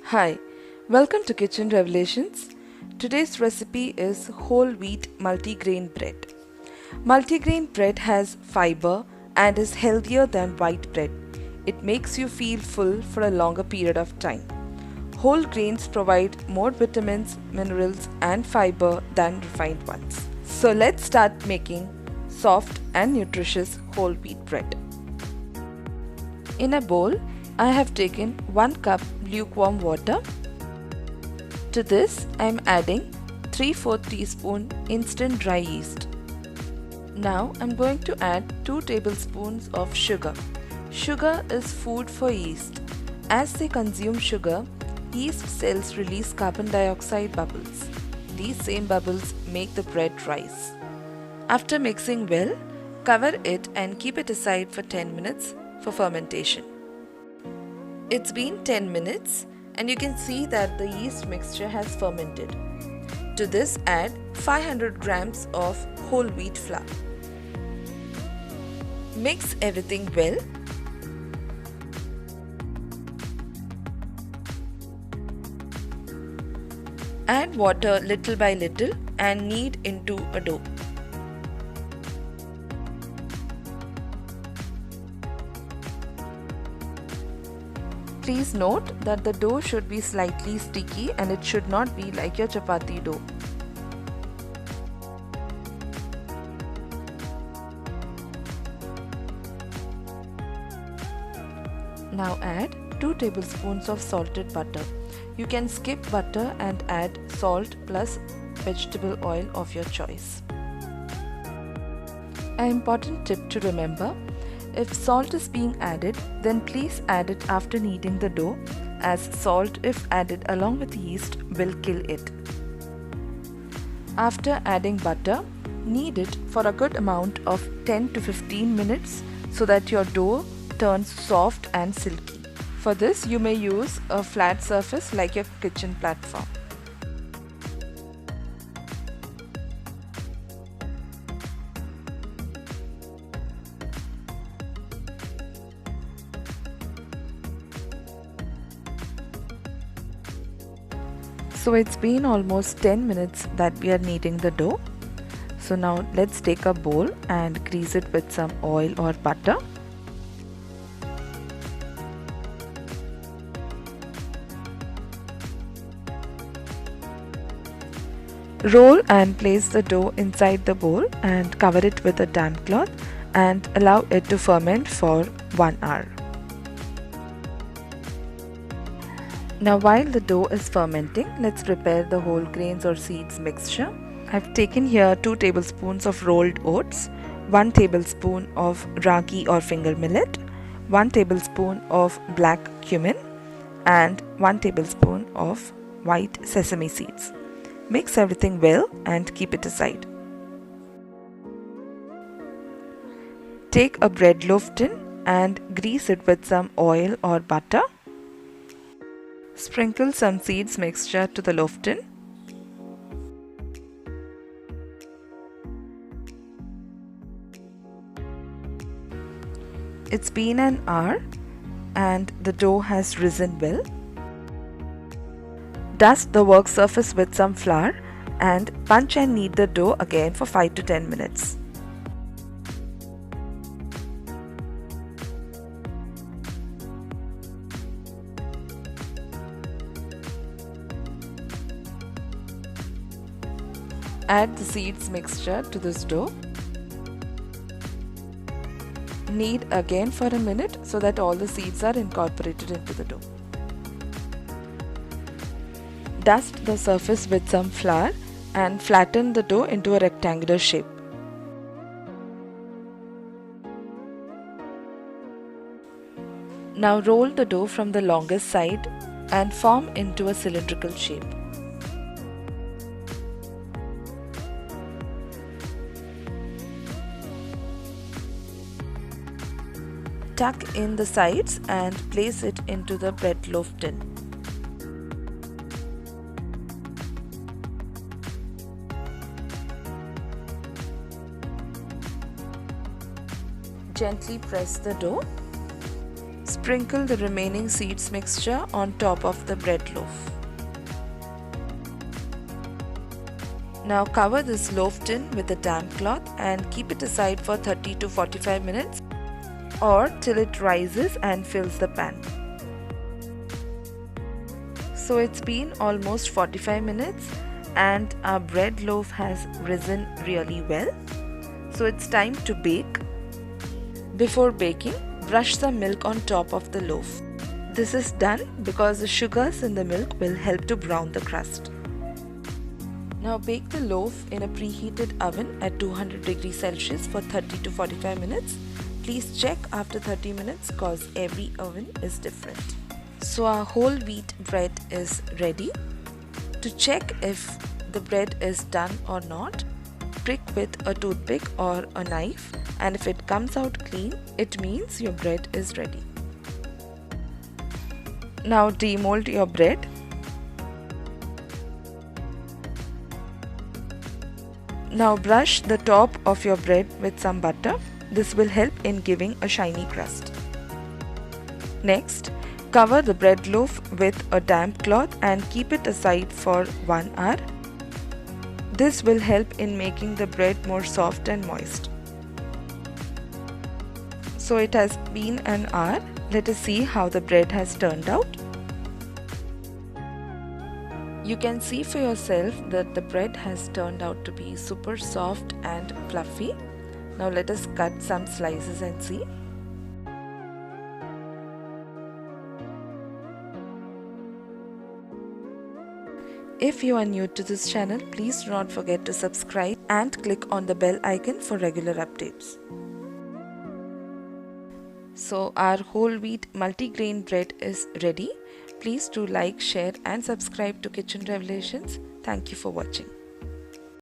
Hi, welcome to Kitchen Revelations. Today's recipe is whole wheat multigrain bread. Multigrain bread has fiber and is healthier than white bread. It makes you feel full for a longer period of time. Whole grains provide more vitamins, minerals, and fiber than refined ones. So let's start making soft and nutritious whole wheat bread. In a bowl, I have taken 1 cup lukewarm water. To this, I am adding 3/4 teaspoon instant dry yeast. Now I am going to add 2 tablespoons of sugar. Sugar is food for yeast. As they consume sugar, yeast cells release carbon dioxide bubbles. These same bubbles make the bread rise. After mixing well, cover it and keep it aside for 10 minutes for fermentation. It's been 10 minutes and you can see that the yeast mixture has fermented. To this, add 500 grams of whole wheat flour. Mix everything well. Add water little by little and knead into a dough. Please note that the dough should be slightly sticky and it should not be like your chapati dough. Now add 2 tablespoons of salted butter. You can skip butter and add salt plus vegetable oil of your choice. An important tip to remember: if salt is being added, then please add it after kneading the dough, as salt, if added along with yeast, will kill it. After adding butter, knead it for a good amount of 10 to 15 minutes so that your dough turns soft and silky. For this, you may use a flat surface like your kitchen platform. So it's been almost 10 minutes that we are kneading the dough. So now let's take a bowl and grease it with some oil or butter. Roll and place the dough inside the bowl and cover it with a damp cloth and allow it to ferment for 1 hour. Now while the dough is fermenting, let's prepare the whole grains or seeds mixture. I've taken here 2 tablespoons of rolled oats, 1 tablespoon of Ragi or finger millet, 1 tablespoon of black cumin and 1 tablespoon of white sesame seeds. Mix everything well and keep it aside. Take a bread loaf tin and grease it with some oil or butter. Sprinkle some seeds mixture to the loaf tin. It's been an hour and the dough has risen well. Dust the work surface with some flour and punch and knead the dough again for 5 to 10 minutes. Add the seeds mixture to this dough. Knead again for a minute so that all the seeds are incorporated into the dough. Dust the surface with some flour and flatten the dough into a rectangular shape. Now roll the dough from the longest side and form into a cylindrical shape. Tuck in the sides and place it into the bread loaf tin. Gently press the dough. Sprinkle the remaining seeds mixture on top of the bread loaf. Now cover this loaf tin with a damp cloth and keep it aside for 30 to 45 minutes or till it rises and fills the pan. So it's been almost 45 minutes and our bread loaf has risen really well. So it's time to bake. Before baking, brush some milk on top of the loaf. This is done because the sugars in the milk will help to brown the crust. Now bake the loaf in a preheated oven at 200 degrees Celsius for 30 to 45 minutes. Please check after 30 minutes because every oven is different. So our whole wheat bread is ready. To check if the bread is done or not, prick with a toothpick or a knife, and if it comes out clean, it means your bread is ready. Now demold your bread. Now brush the top of your bread with some butter. This will help in giving a shiny crust. Next, cover the bread loaf with a damp cloth and keep it aside for 1 hour. This will help in making the bread more soft and moist. So it has been an hour. Let us see how the bread has turned out. You can see for yourself that the bread has turned out to be super soft and fluffy. Now let us cut some slices and see. If you are new to this channel, please do not forget to subscribe and click on the bell icon for regular updates. So our whole wheat multigrain bread is ready. Please do like, share and subscribe to Kitchen Revelations. Thank you for watching.